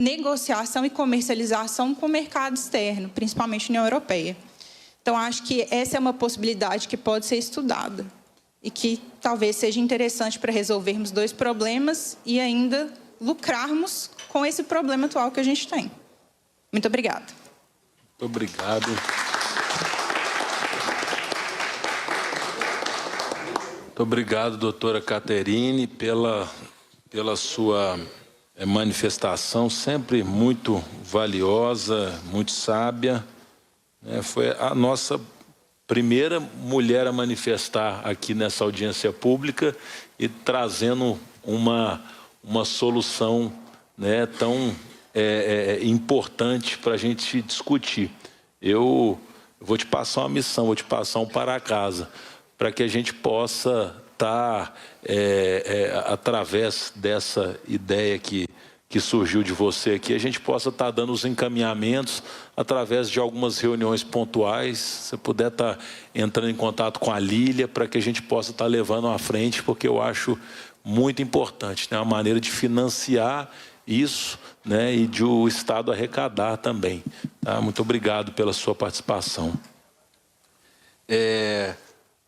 negociação e comercialização com o mercado externo, principalmente União Europeia. Então, acho que essa é uma possibilidade que pode ser estudada e que talvez seja interessante para resolvermos dois problemas e ainda lucrarmos com esse problema atual que a gente tem. Muito obrigada. Muito obrigado. Muito obrigado, doutora Caterine, pela sua manifestação, sempre muito valiosa, muito sábia. Foi a nossa primeira mulher a manifestar aqui nessa audiência pública e trazendo uma solução, tão importante para a gente discutir. Eu vou te passar uma missão, vou te passar um para casa, para que a gente possa estar, através dessa ideia que surgiu de você aqui, a gente possa estar dando os encaminhamentos através de algumas reuniões pontuais. Se puder estar entrando em contato com a Lília, para que a gente possa estar levando à frente, porque eu acho muito importante, uma maneira de financiar isso, e de o Estado arrecadar também. Tá? Muito obrigado pela sua participação.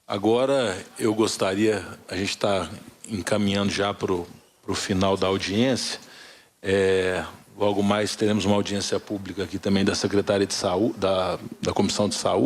Agora, eu gostaria, a gente está encaminhando já para o final da audiência. Logo mais teremos uma audiência pública aqui também da Secretaria de Saúde, da Comissão de Saúde.